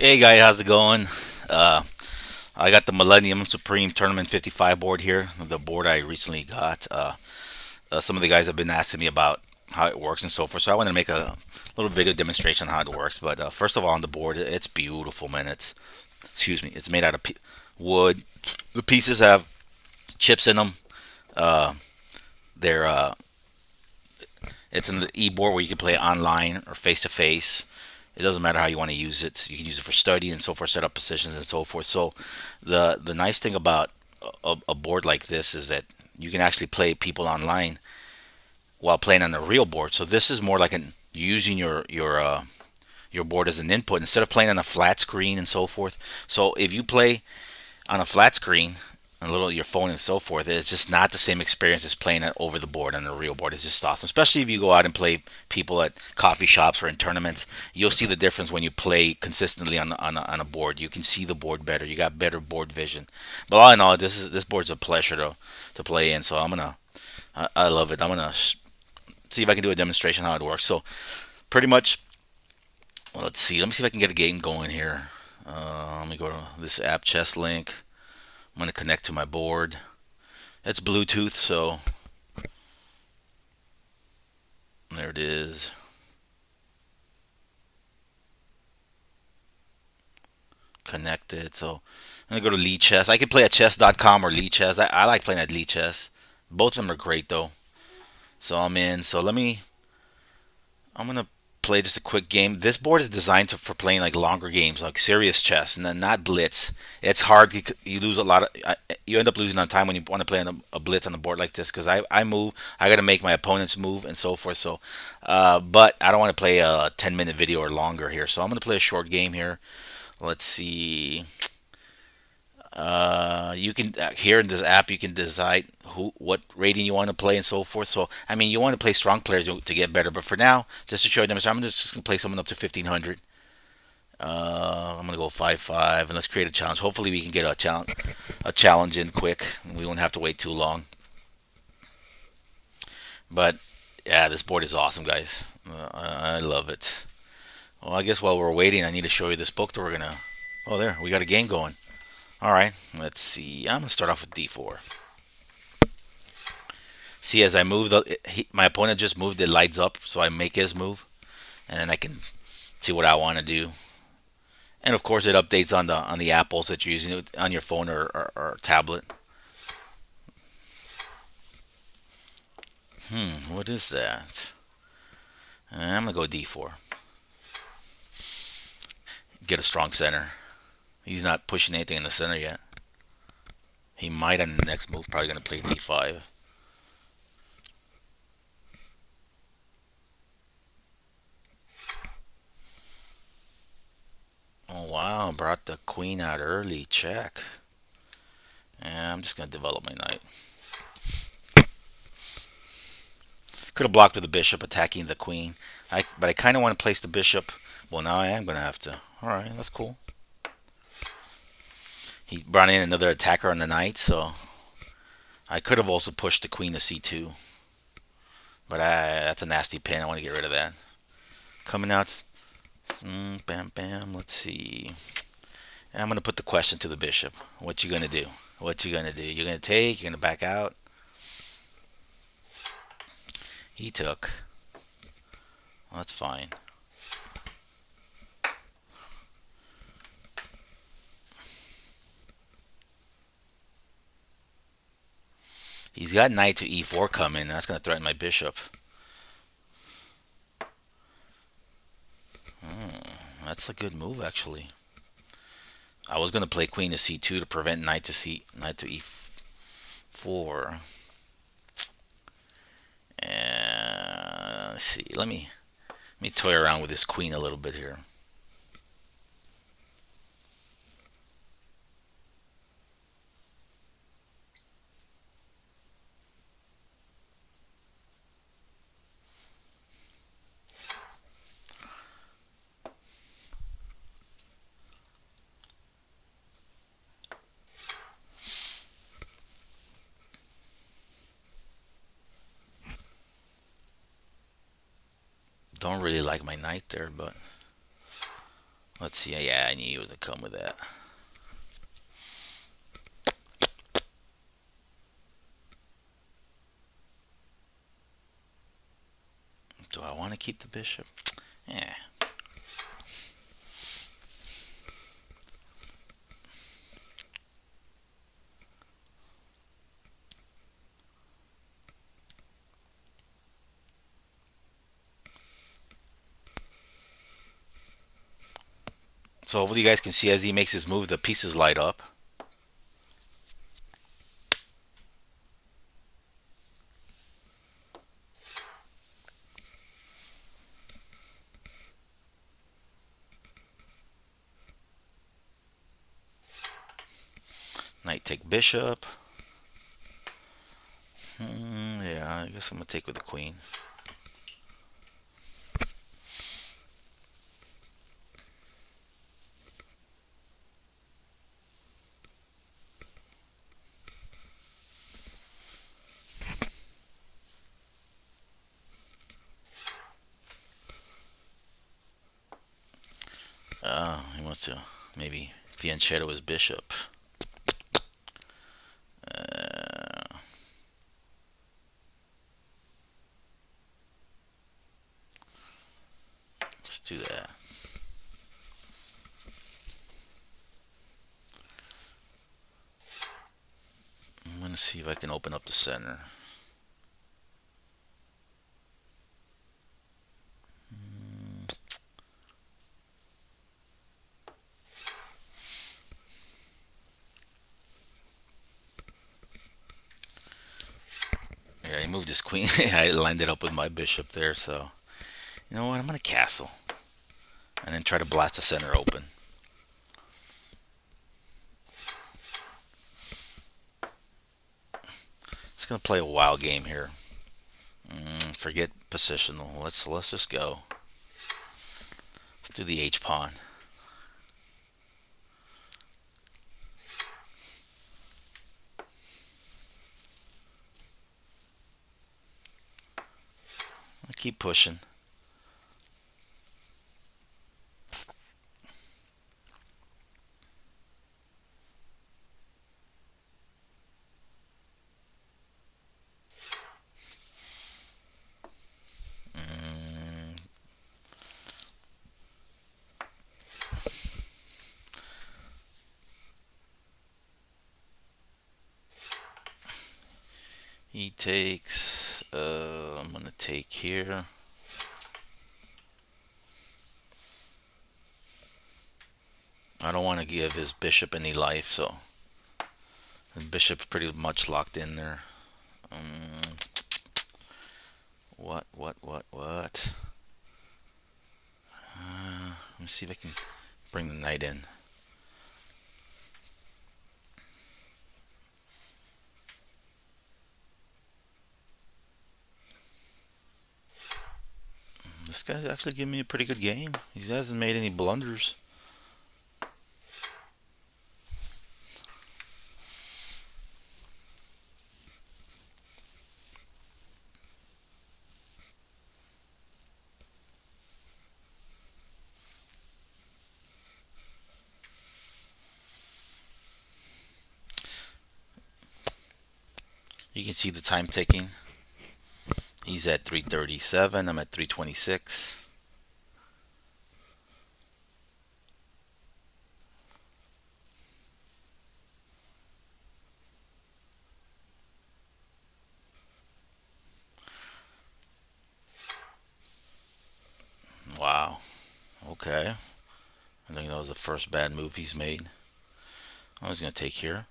Hey guys, how's it going? Uh, I got the Millennium Supreme Tournament 55 board here, the board I recently got. Some of the guys have been asking me about how it works and so forth, so I want to make a little video demonstration on how it works. But first of all, on the board, it's beautiful, man. It's made out of wood. The pieces have chips in them. Uh, they're it's an e-board where you can play online or face to face. It doesn't matter how you want to use it. You can use it for study and so forth, set up positions and so forth. So the nice thing about a board like this is that you can actually play people online while playing on the real board. So this is more like an using your board as an input instead of playing on a flat screen and so forth. So if you play on a flat screen, a little your phone and so forth, it's just not the same experience as playing it over the board on the real board. It's just awesome, especially if you go out and play people at coffee shops or in tournaments. You'll see the difference when you play consistently on a board. You can see the board better. You got better board vision. But all in all, this board's a pleasure to play in. So I love it. I'm gonna see if I can do a demonstration how it works. So pretty much, well, let's see. Let me see if I can get a game going here. Let me go to this app chess link. I'm going to connect to my board. It's Bluetooth, so there it is. Connected. So I'm going to go to Lee Chess. I can play at chess.com or Lee Chess. I like playing at Lee Chess. Both of them are great, though. So I'm in. So I'm going to play just a quick game. This board is designed for playing like longer games, like serious chess, and then not blitz. It's hard. You lose a lot of. You end up losing on time when you want to play on a blitz on a board like this because I move. I got to make my opponents move and so forth. So, but I don't want to play a 10-minute video or longer here. So I'm going to play a short game here. Let's see. You can here in this app you can decide what rating you want to play and so forth. So I mean you want to play strong players to get better, but for now, just to show them, I'm just gonna play someone up to 1500. I'm gonna go 5-5 and let's create a challenge. Hopefully we can get a challenge in quick. And we won't have to wait too long. But yeah, this board is awesome, guys. I love it. Well, I guess while we're waiting, I need to show you this book that we're gonna. Oh, there we got a game going. All right, let's see. I'm gonna start off with D4. See, as I move, my opponent just moved. It lights up, so I make his move, and then I can see what I want to do. And of course, it updates on the apples that you're using on your phone or tablet. What is that? I'm gonna go D4. Get a strong center. He's not pushing anything in the center yet. He might on the next move. Probably gonna play D5. Oh wow! Brought the queen out early. Check. Yeah, I'm just gonna develop my knight. Could have blocked with the bishop attacking the queen. But I kind of want to place the bishop. Well, now I am going to have to. All right, that's cool. He brought in another attacker on the knight, so I could have also pushed the queen to c2. But that's a nasty pin. I want to get rid of that. Coming out. Bam, bam. Let's see. I'm going to put the question to the bishop. What you going to do? What you going to do? You're going to take? You're going to back out? He took. Well, that's fine. He's got knight to e4 coming. That's going to threaten my bishop. That's a good move, actually. I was going to play queen to c2 to prevent knight to e4. And let's see. Let me toy around with this queen a little bit here. Don't really like my knight there, but Let's see. Yeah, I knew it was to come with that. Do I want to keep the bishop? Yeah. So hopefully you guys can see as he makes his move, the pieces light up. Knight take bishop. Yeah, I guess I'm gonna take with the queen. He wants to maybe fianchetto his bishop. Uh, let's do that. I'm gonna see if I can open up the center. Yeah, he moved his queen. I lined it up with my bishop there, so you know what? I'm gonna castle and then try to blast the center open. Just gonna play a wild game here. Forget positional. Let's just go. Let's do the H pawn. I keep pushing. Mm, he takes. I'm gonna take here. I don't want to give his bishop any life, so the bishop's pretty much locked in there. Um, what? Let me see if I can bring the knight in. This guy's actually giving me a pretty good game. He hasn't made any blunders. You can see the time ticking. He's at 3:37. I'm at 3:26. Wow. Okay. I think that was the first bad move he's made. I was going to take here.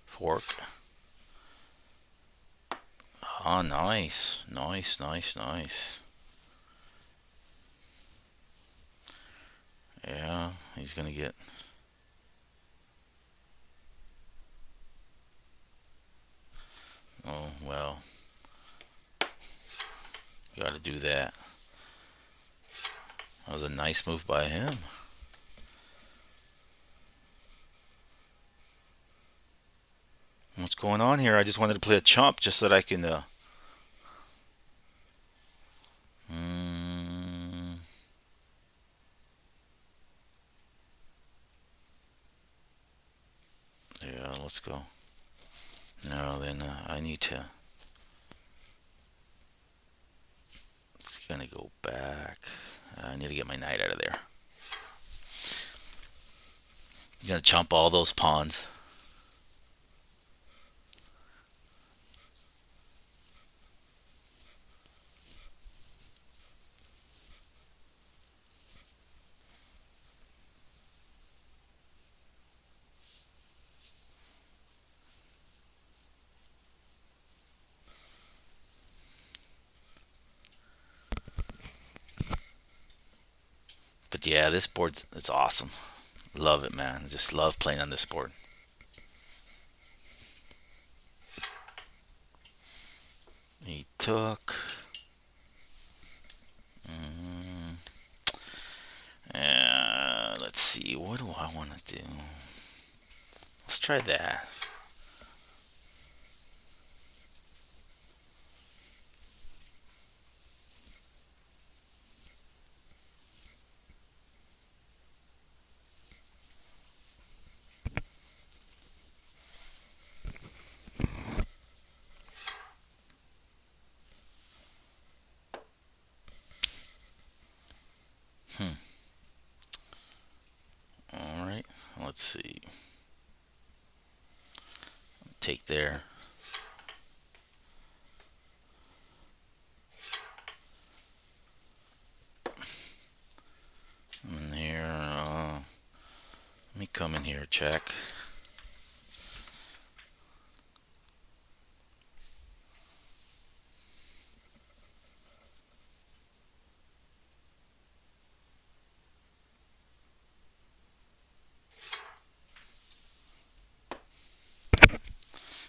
Fork. Oh, nice. Nice. Yeah, he's going to get. Oh, well. Got to do that. That was a nice move by him. What's going on here? I just wanted to play a chump just so that I can. let's go. No, then I need to. It's gonna go back. I need to get my knight out of there. You gotta chump all those pawns. But yeah, this board's it's awesome. Love it, man. Just love playing on this board. He took. Mm, let's see. What do I want to do? Let's try that. Hmm. All right. Let's see. Take there. And here. Let me come in here. Check.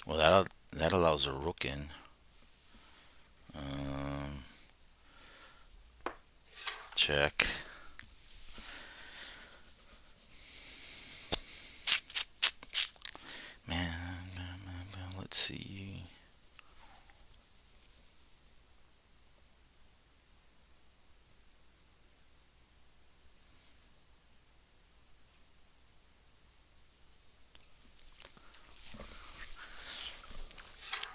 Well, that allows a rook in. Um, check. Man, let's see.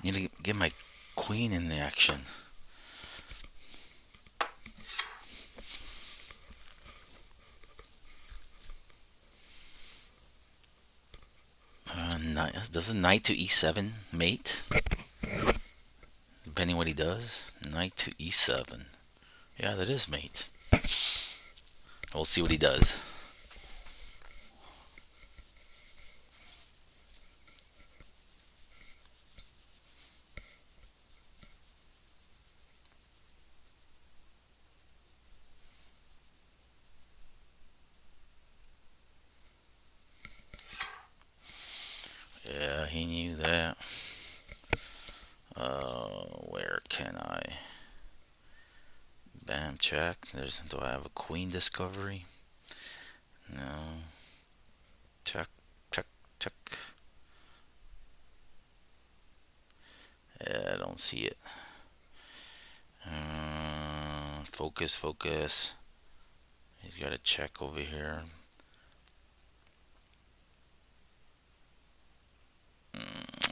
Need to get my queen in the action. Does a knight to e7 mate? Depending what he does. Knight to e7. Yeah, that is mate. We'll see what he does. Yeah, he knew that. Where can I? Bam, check. Do I have a queen discovery? No. Check, check, check. Yeah, I don't see it. Focus, focus. He's got a check over here.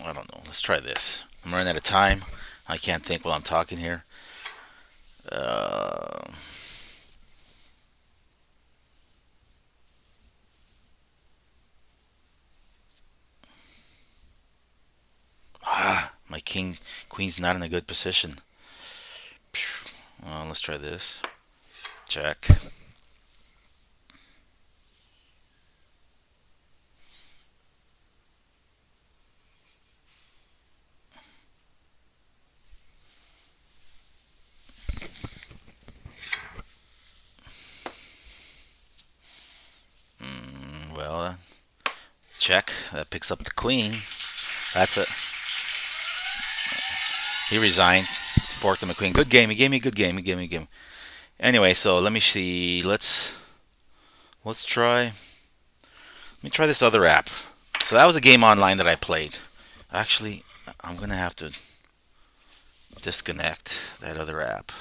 I don't know. Let's try this. I'm running out of time. I can't think while I'm talking here. Uh, my queen's not in a good position. Let's try this. Check. Well, check. That picks up the queen. That's it. He resigned. Forked him a queen. Good game. He gave me a good game. He gave me a game. Anyway, so let me see. Let's try. Let me try this other app. So that was a game online that I played. Actually, I'm gonna have to disconnect that other app.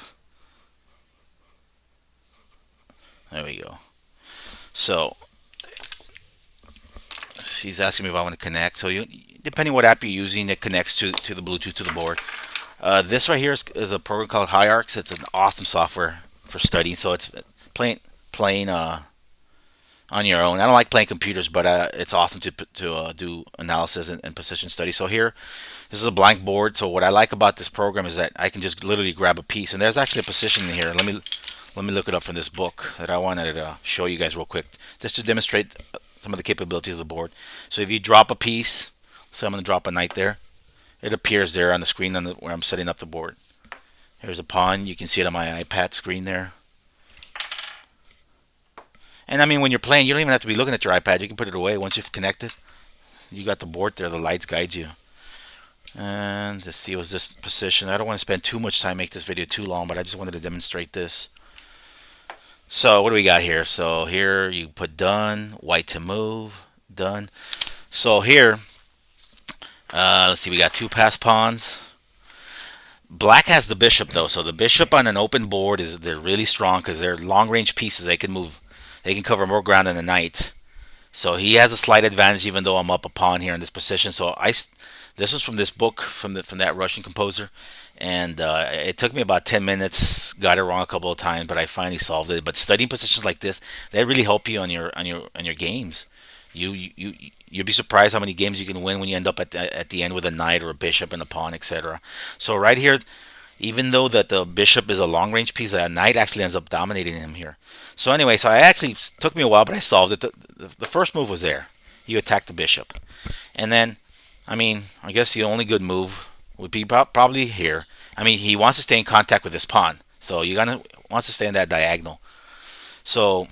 There we go. So He's asking me if I want to connect. So you, depending what app you're using, it connects to the Bluetooth to the board. This right here is a program called Hierarchs. It's an awesome software for studying. So it's playing on your own. I don't like playing computers, but it's awesome to do analysis and position study. So here, this is a blank board. So what I like about this program is that I can just literally grab a piece, and there's actually a position in here. Let me look it up from this book that I wanted to show you guys real quick, just to demonstrate some of the capabilities of the board. So if you drop a piece, so I'm going to drop a knight there, it appears there on the screen where I'm setting up the board. Here's a pawn. You can see it on my iPad screen there. And I mean, when you're playing, you don't even have to be looking at your iPad. You can put it away once you've connected. You got the board there. The lights guide you. And let's see, was this position? I don't want to spend too much time, make this video too long, but I just wanted to demonstrate this. So what do we got here? So here you put done, white to move, done. So here, let's see, we got two passed pawns. Black has the bishop though, so the bishop on an open board they're really strong because they're long range pieces. They can move, they can cover more ground than the knight. So he has a slight advantage, even though I'm up a pawn here in this position. So this is from this book from that Russian composer, and it took me about 10 minutes. Got it wrong a couple of times, but I finally solved it. But studying positions like this, they really help you on your games. You'd be surprised how many games you can win when you end up at the end with a knight or a bishop and a pawn, etc. So right here, even though that the bishop is a long range piece, that knight actually ends up dominating him here. So anyway, so I actually took me a while, but I solved it. The first move was there. You attack the bishop, and then, I mean, I guess the only good move would be probably here. I mean, he wants to stay in contact with this pawn, so wants to stay in that diagonal. So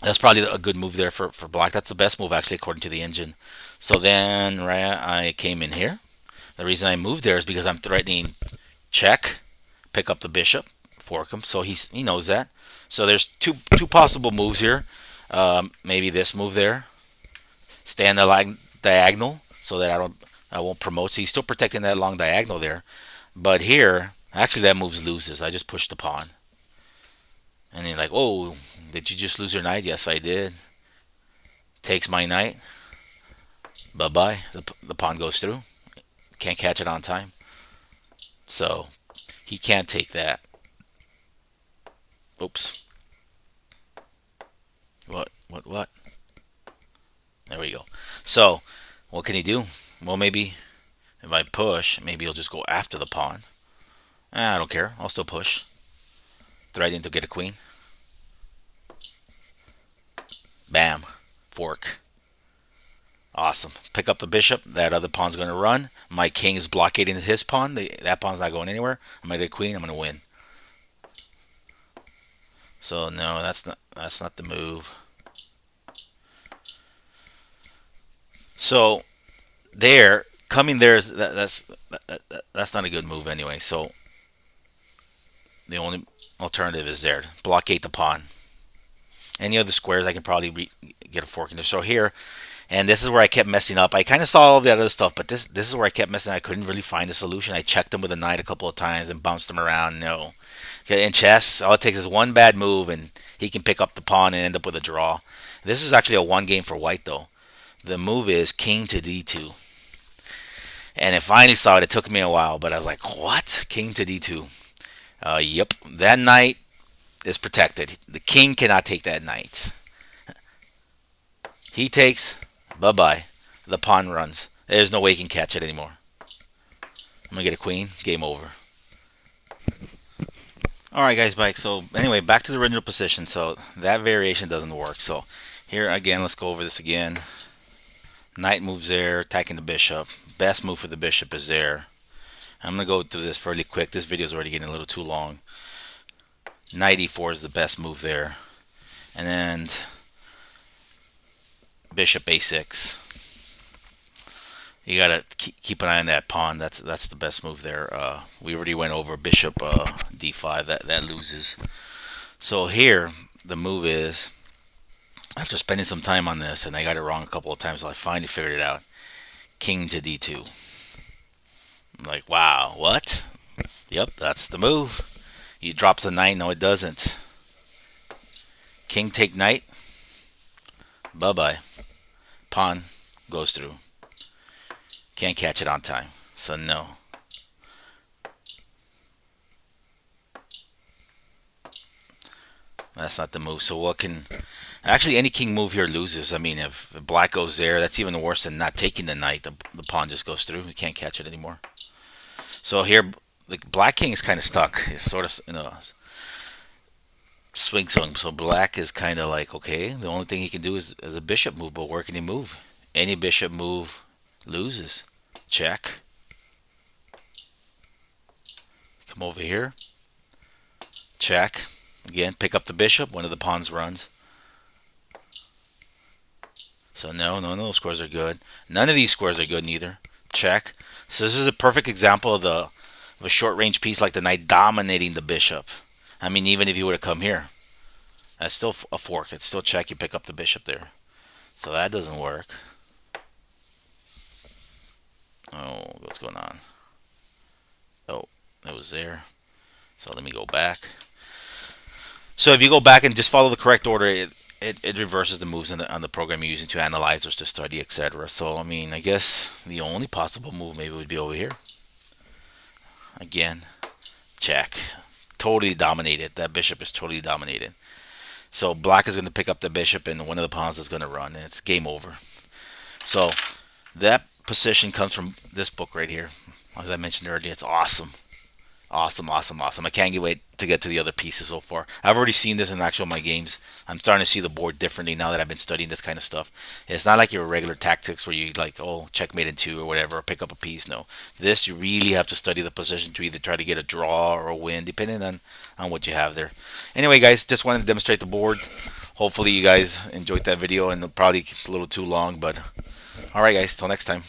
that's probably a good move there for black. That's the best move actually according to the engine. So then right, I came in here. The reason I moved there is because I'm threatening check, pick up the bishop, fork him. So he knows that. So there's two possible moves here. Maybe this move there, stay on the diagonal so that I won't promote. So he's still protecting that long diagonal there. But here, actually that move loses. I just pushed the pawn. And you're like, oh, did you just lose your knight? Yes, I did. Takes my knight. Bye-bye. The pawn goes through. Can't catch it on time. So he can't take that. Oops. What? There we go. So what can he do? Well, maybe if I push, maybe he'll just go after the pawn. I don't care. I'll still push. Threatening to get a queen. Bam. Fork. Awesome. Pick up the bishop. That other pawn's going to run. My king is blockading his pawn. That pawn's not going anywhere. I'm going to get a queen. I'm going to win. So no, that's not the move. So there, coming there is that's not a good move anyway. So the only alternative is there. Blockade the pawn. Any other squares, I can probably get a fork in there. So here, and this is where I kept messing up. I kind of saw all the other stuff, but this is where I kept messing up. I couldn't really find a solution. I checked him with a knight a couple of times and bounced him around. No. Okay, in chess, all it takes is one bad move, and he can pick up the pawn and end up with a draw. This is actually a one game for white, though. The move is king to d2. And I finally saw it. It took me a while, but I was like, what? King to d2. Yep, that knight is protected. The king cannot take that knight. He takes, bye-bye. The pawn runs. There's no way he can catch it anymore. I'm going to get a queen. Game over. Alright guys, bye. So anyway, back to the original position. So that variation doesn't work. So here again, let's go over this again. Knight moves there, attacking the bishop. Best move for the bishop is there. I'm going to go through this fairly quick. This video is already getting a little too long. Knight e4 is the best move there. And then bishop a6. You gotta keep an eye on that pawn. That's the best move there. We already went over bishop d5. That loses. So here the move is, after spending some time on this, and I got it wrong a couple of times, so I finally figured it out. King to d2. I'm like, wow, what? Yep, that's the move. He drops the knight. No, it doesn't. King take knight. Bye-bye. Pawn goes through. Can't catch it on time. So no. That's not the move. So what can actually any king move here loses. I mean, if black goes there, that's even worse than not taking the knight. The pawn just goes through. You can't catch it anymore. So here, the black king is kind of stuck. It's sort of swing zone. So black is kind of like okay. The only thing he can do is a bishop move. But where can he move? Any bishop move loses. Check. Come over here. Check. Again, pick up the bishop. One of the pawns runs. So no, none of those squares are good. None of these squares are good neither. Check. So this is a perfect example of a short range piece like the knight dominating the bishop. I mean, even if you were to come here, that's still a fork. It's still check. You pick up the bishop there. So that doesn't work. Oh, what's going on? Oh, that was there. So let me go back. So if you go back and just follow the correct order, it reverses the moves on the program you're using to analyze or to study, etc. So I mean, I guess the only possible move maybe would be over here. Again, check. Totally dominated. That bishop is totally dominated. So black is going to pick up the bishop, and one of the pawns is going to run, and it's game over. So that position comes from this book right here. As I mentioned earlier, it's awesome. Awesome, awesome, awesome. I can't wait to get to the other pieces so far. I've already seen this in actual my games. I'm starting to see the board differently now that I've been studying this kind of stuff. It's not like your regular tactics where you like, oh, checkmate in two or whatever, or pick up a piece. No. This, you really have to study the position to either try to get a draw or a win, depending on what you have there. Anyway, guys, just wanted to demonstrate the board. Hopefully you guys enjoyed that video, and probably a little too long, but all right, guys, till next time.